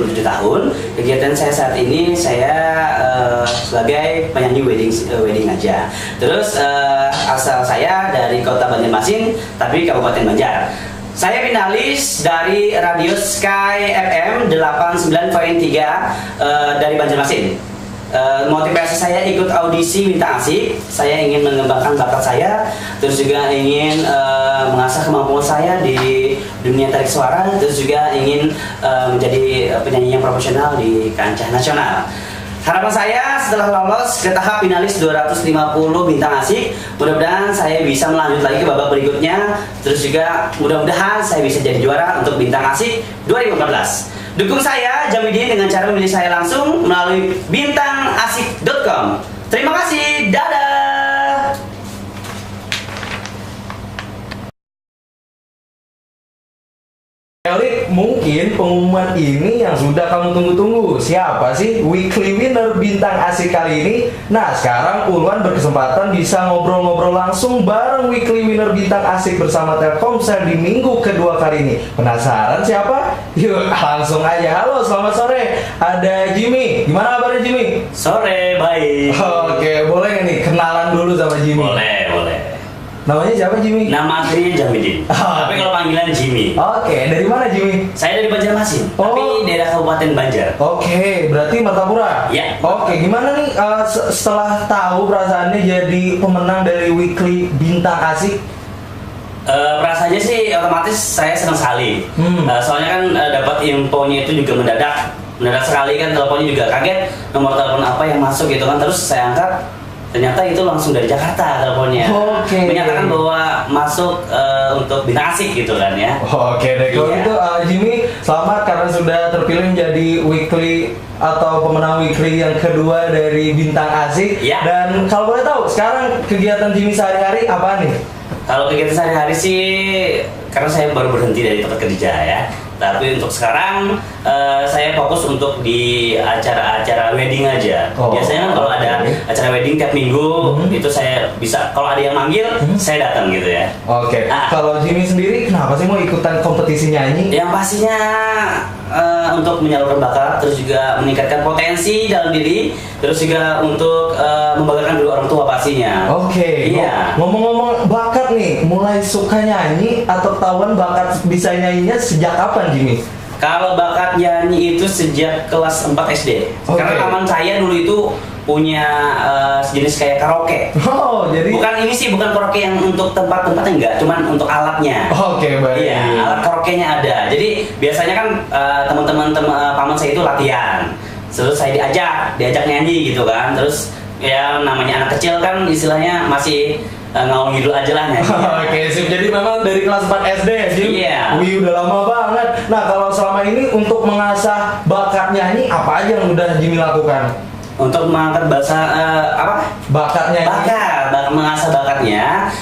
27 tahun. Kegiatan saya saat ini saya sebagai penyanyi wedding aja. Terus asal saya dari Kota Banjarmasin, tapi Kabupaten Banjar. Saya finalis dari Radio Sky FM 89.3 dari Banjarmasin. Motivasi saya ikut audisi Bintang Asik. Saya ingin mengembangkan bakat saya, terus juga ingin mengasah kemampuan saya di dunia tarik suara, terus juga ingin menjadi penyanyi yang profesional di kancah nasional. Harapan saya setelah lolos ke tahap finalis 250 Bintang Asik, mudah-mudahan saya bisa melanjut lagi ke babak berikutnya, terus juga mudah-mudahan saya bisa jadi juara untuk Bintang Asik 2014. Dukung saya, Jamidin, dengan cara memilih saya langsung melalui bintangasik.com. Terima kasih, dadah! Elik, mungkin pengumuman ini yang sudah kamu tunggu-tunggu. Siapa sih weekly winner Bintang Asik kali ini? Nah, sekarang Ulwan berkesempatan bisa ngobrol-ngobrol langsung bareng weekly winner Bintang Asik bersama Telkomsel di minggu kedua kali ini. Penasaran siapa? Yuk, langsung aja. Halo, selamat sore. Ada Jimmy. Gimana kabarnya Jimmy? Sore, baik. Oke, boleh nggak nih kenalan dulu sama Jimmy? Boleh. Namanya siapa Jimmy? Nama aslinya Jamidin. Tapi kalau panggilan Jimmy. Oke, dari mana Jimmy? Saya dari Banjarmasin, tapi daerah Kabupaten Banjar. Oke, berarti Martapura? Ya. Oke, gimana nih setelah tahu perasaannya jadi pemenang dari weekly Bintang Asik? Perasaannya sih otomatis saya senang sekali. Soalnya kan dapat infonya itu juga mendadak sekali kan, teleponnya juga kaget, nomor telepon apa yang masuk gitu kan, terus saya angkat, ternyata itu langsung dari Jakarta teleponnya. Menyatakan bahwa masuk untuk Bintang Asik gitu kan ya. Oke deh, kalau gitu Jimmy, selamat karena sudah terpilih menjadi weekly atau pemenang weekly yang kedua dari Bintang Asik. Ya. Dan kalau boleh tahu, sekarang kegiatan Jimmy sehari-hari apa nih? Kalau kegiatan sehari-hari sih, karena saya baru berhenti dari tempat kerja ya. Tapi untuk sekarang saya fokus untuk di acara-acara wedding aja. Biasanya kan kalau ada acara wedding tiap minggu itu saya bisa, kalau ada yang manggil saya datang gitu ya. Oke. Kalau Jimmy sendiri kenapa sih mau ikutan kompetisi nyanyi? Yang pastinya untuk menyalurkan bakat, terus juga meningkatkan potensi dalam diri, terus juga untuk membanggakan dulu orang tua pastinya. Oke. Iya. Ngomong-ngomong bakat nih, mulai suka nyanyi atau ketahuan bakat bisa nyanyinya sejak kapan Jimmy? Kalau bakat nyanyi itu sejak kelas 4 SD. Karena teman saya dulu itu punya sejenis kayak karaoke. Oh, jadi bukan ini sih, bukan karaoke yang untuk tempat-tempatnya enggak, cuman untuk alatnya. Oke, baik. Iya, alat karaoke-nya ada. Jadi biasanya kan teman-teman paman saya itu latihan. Terus saya diajak nyanyi gitu kan. Terus ya namanya anak kecil kan istilahnya masih ngawang ngidul aja lah nyanyi. Oke, sip. Jadi memang dari kelas 4 SD ya, Jim? Iya. Wih, udah lama banget. Nah, kalau selama ini untuk mengasah bakat nyanyi, apa aja yang udah Jimmy lakukan? Untuk mengangkat bahasa bakat nyanyi? Mengasah bakatnya,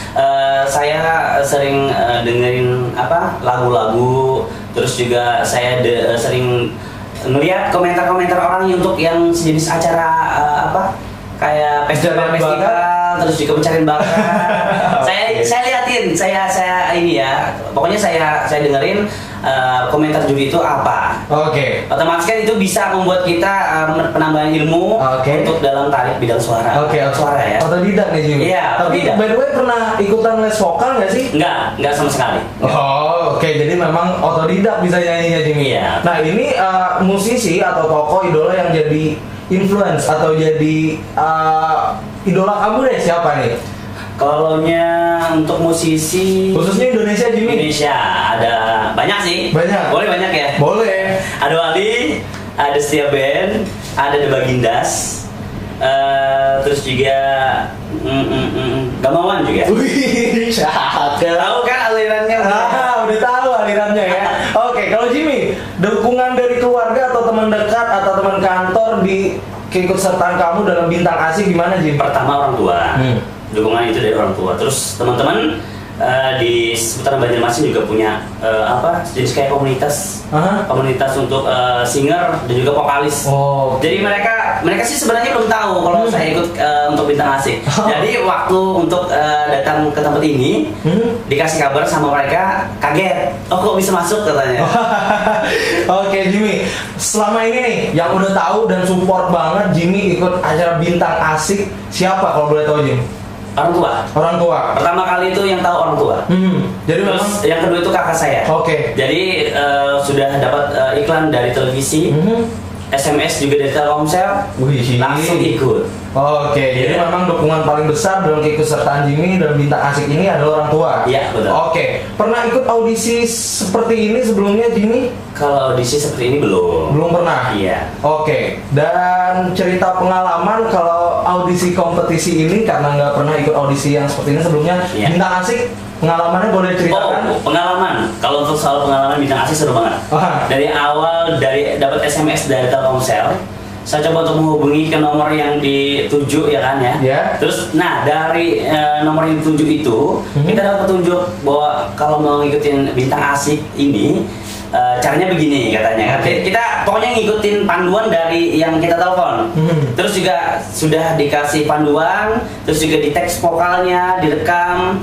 saya sering dengerin lagu-lagu, terus juga saya sering melihat komentar-komentar orang untuk yang sejenis acara kayak festival, terus juga mencari bakat. saya liatin, saya ini ya, pokoknya saya dengerin komentar juri itu apa. Oke. Otomatis kan itu bisa membuat kita penambahan ilmu untuk dalam tarik bidang suara. Suara ya. Otodidak nih Jimmy. Iya. Tapi by the way pernah ikutan les vokal nggak sih? Nggak sama sekali. Oh, oke. Jadi memang otodidak bisa nyanyinya Jimmy. Iya. Nah ini musisi atau tokoh idola yang jadi influence atau jadi idola kamu deh siapa nih? Kalau untuk musisi khususnya Indonesia Jimmy? Indonesia ada banyak sih. Banyak? Boleh banyak ya? Boleh. Ada Wali, ada Setia Band, ada The Bagindas, terus juga Gamawan juga. Wih, tahu kan alirannya? Udah tahu alirannya ya. Oke, kalau Jimmy, dukungan dari keluarga atau teman dekat atau teman kantor di keikutsertaan kamu dalam Bintang Asik gimana Jimmy? Pertama orang tua. Dukungan itu dari orang tua. Terus teman-teman di seputaran Banjarmasin juga punya jenis kayak komunitas Aha. komunitas untuk singer dan juga vokalis. Oh. Jadi mereka sih sebenarnya belum tahu kalau saya ikut untuk bintang asik. Jadi waktu untuk datang ke tempat ini dikasih kabar sama mereka, kaget. Oh, kok bisa masuk katanya. Oke Jimmy, selama ini nih yang udah tahu dan support banget Jimmy ikut acara bintang asik siapa kalau boleh tahu Jim? Orang tua. Orang tua. Pertama kali itu yang tahu orang tua. Jadi Terus memang yang kedua itu kakak saya. Oke. Jadi sudah dapat iklan dari televisi, SMS juga dari Telkomsel, Wih. langsung ikut. Oke, jadi Iya. memang dukungan paling besar dalam keikutsertaan Jimmy dalam bintang asik ini adalah orang tua. Iya, betul. Oke, pernah ikut audisi seperti ini sebelumnya Jimmy? Kalau audisi seperti ini belum. Belum pernah. Iya. Oke, dan cerita pengalaman kalau audisi kompetisi ini karena nggak pernah ikut audisi yang seperti ini sebelumnya, Iya. bintang asik pengalamannya boleh ceritakan? Oh, pengalaman. Kalau untuk soal pengalaman bintang asik seru banget. Wah. Dari awal dapat SMS dari Telkomsel, saya coba untuk menghubungi ke nomor yang dituju ya kan ya. Ya. Terus, nah dari nomor yang dituju itu kita dapat petunjuk bahwa kalau mau ngikutin bintang asik ini caranya begini katanya. Kita pokoknya ngikutin panduan dari yang kita telepon. Terus juga sudah dikasih panduan, terus juga di teks vokalnya, direkam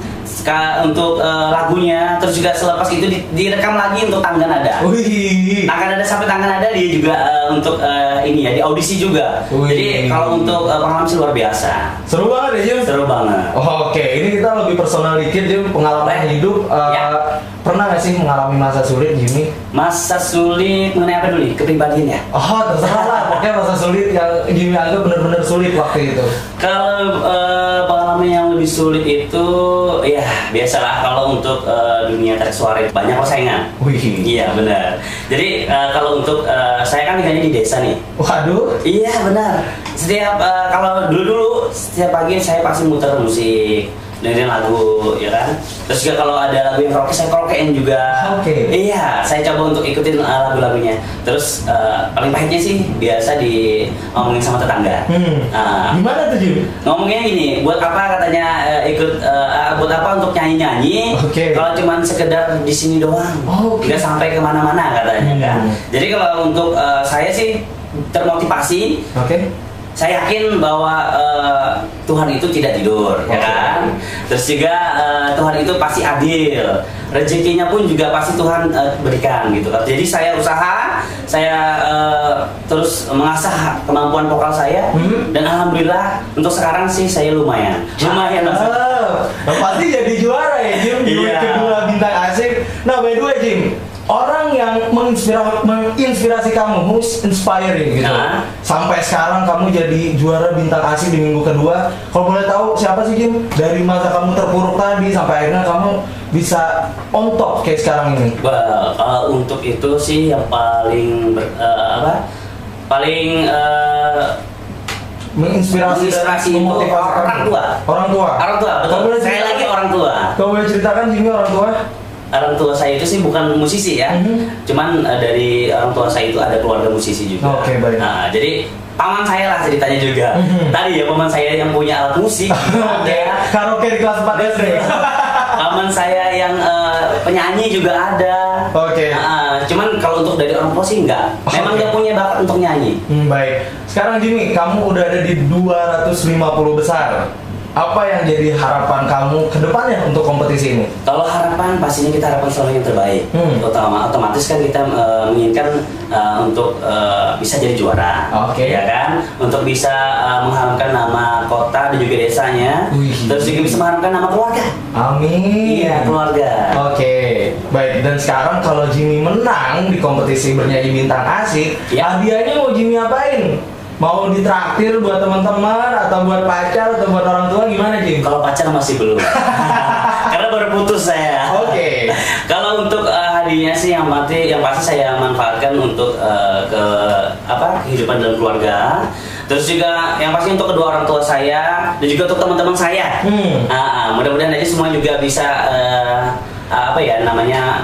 untuk lagunya, terus juga selepas itu direkam lagi untuk tangga nada. Wih. Tangga nada sampai tangga nada dia juga untuk ini ya di audisi juga. Wih. Jadi kalau untuk pengalaman sih luar biasa. Seru banget ya Jim? Seru banget. Oke, ini kita lebih personal dikit Jim, pengalaman hidup. Ya. Pernah nggak sih mengalami masa sulit Jimmy? Masa sulit mengenai apa dulu nih? Kepribadian ya? Oh terserah lah, pokoknya masa sulit yang Jimmy anggap benar-benar sulit waktu itu. Kalau pengalaman yang lebih sulit itu ya biasalah kalau untuk dunia tarik suara itu banyak persaingan. Wih. Iya benar. Jadi kalau untuk saya kan tinggalnya di desa nih. Waduh. Iya benar. Setiap kalau dulu setiap pagi saya pasti muter musik, dengerin lagu, ya kan. Terus juga kalau ada lagu yang karaoke saya karaokein juga. Oke. Iya, saya coba untuk ikutin lagu-lagunya. Terus paling pahitnya sih biasa ngomongin sama tetangga. Gimana tuh Jim? Ngomongnya gini, buat apa katanya buat apa untuk nyanyi-nyanyi? Oke. Kalau cuman sekedar di sini doang, Oke. nggak sampai kemana-mana katanya kan. Jadi kalau untuk saya sih termotivasi. Oke. Saya yakin bahwa Tuhan itu tidak tidur, ya kan? Terus juga Tuhan itu pasti adil. Rezekinya pun juga pasti Tuhan berikan gitu kan. Jadi saya usaha, saya terus mengasah kemampuan vokal saya dan alhamdulillah untuk sekarang sih saya lumayan. Lumayan Mas. Pasti jadi juara ya Jim di week Iya. kedua bintang asik. Nah by the way Jim, orang yang menginspirasi kamu, who's inspiring gitu. Nah. Sampai sekarang kamu jadi juara bintang asik di minggu kedua. Kalau boleh tahu siapa sih Jim? Dari masa kamu terpuruk tadi sampai akhirnya kamu bisa on top kayak sekarang ini. Well, untuk itu sih yang paling Menginspirasi itu memotivasi orang kamu. tua. Orang tua. Orang tua, Kamu betul. boleh Saya ceritakan- lagi orang tua. Kamu boleh ceritakan Jimmy orang tua? Orang tua saya itu sih bukan musisi ya, cuman dari orang tua saya itu ada keluarga musisi juga. Oke, baik. Nah, jadi paman saya lah ceritanya juga. Tadi ya paman saya yang punya alat musik. Oke. Karaoke di kelas 4 SD. Paman saya yang penyanyi juga ada. Oke. Cuman kalau untuk dari orang tua sih enggak. Memang Oke. nggak punya bakat untuk nyanyi. Baik. Sekarang Jimmy, kamu udah ada di 250 besar. Apa yang jadi harapan kamu ke depannya untuk kompetisi ini? Kalau harapan pastinya kita harapkan selalu yang terbaik. Otomatis kan kita menginginkan untuk bisa jadi juara, Oke. ya kan? Untuk bisa mengharumkan nama kota dan juga desanya, Wih. terus juga bisa mengharumkan nama keluarga. Amin. Iya, keluarga. Oke, baik. Dan sekarang kalau Jimmy menang di kompetisi bernyanyi bintang asik, Ya. hadiahnya mau Jimmy apain? Mau ditraktir buat teman-teman atau buat pacar atau buat orang tua gimana Jim? Kalau pacar masih belum, karena baru putus saya. Oke. Kalau untuk hadiahnya sih yang pasti saya manfaatkan untuk kehidupan dalam keluarga. Terus juga yang pasti untuk kedua orang tua saya dan juga untuk teman-teman saya. Mudah-mudahan aja semua juga bisa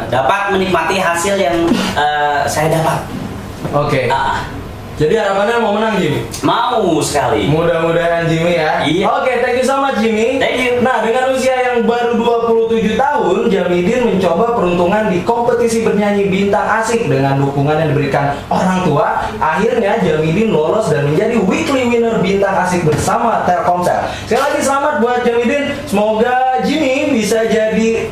dapat menikmati hasil yang saya dapat. Oke. Jadi harapannya mau menang Jimmy? Mau sekali. Mudah-mudahan Jimmy ya. Iya. Oke, thank you so much Jimmy. Thank you. Nah, dengan usia yang baru 27 tahun, Jamidin mencoba peruntungan di kompetisi bernyanyi bintang asik dengan dukungan yang diberikan orang tua. Akhirnya Jamidin lolos dan menjadi weekly winner bintang asik bersama Telkomsel. Sekali lagi selamat buat Jamidin. Semoga Jimmy bisa jadi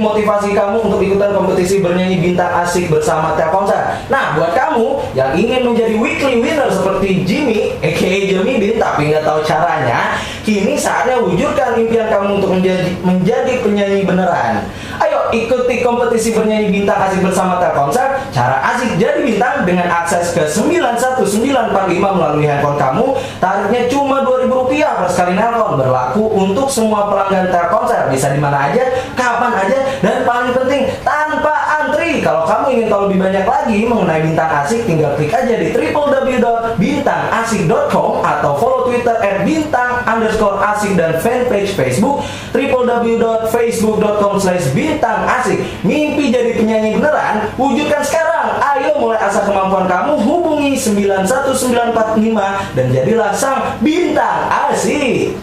motivasi kamu untuk ikutan kompetisi bernyanyi bintang asik bersama Telkomsel. Nah, buat kamu yang ingin menjadi weekly winner seperti Jimmy, aka Jamidin, tapi nggak tahu caranya, kini saatnya wujudkan impian kamu untuk menjadi penyanyi beneran. Ayo ikuti kompetisi bernyanyi bintang asik bersama Telkomsel. Cara asik jadi bintang dengan akses ke 91945 melalui handphone kamu. Tarifnya cuma Rp2.000 per sekali nelpon. Berlaku untuk semua pelanggan Telkomsel. Bisa di mana aja, kapan aja, dan paling penting tanpa antri. Kalau kamu ingin tahu lebih banyak lagi mengenai bintang asik, tinggal klik aja di www.bintangasik.com atau follow Twitter @bintang_asik dan fanpage Facebook www.facebook.com/bintangasik. Mimpi jadi penyanyi beneran, wujudkan sekarang. Ayo mulai asah kemampuan kamu, hubungi 91945 dan jadilah sang bintang asik.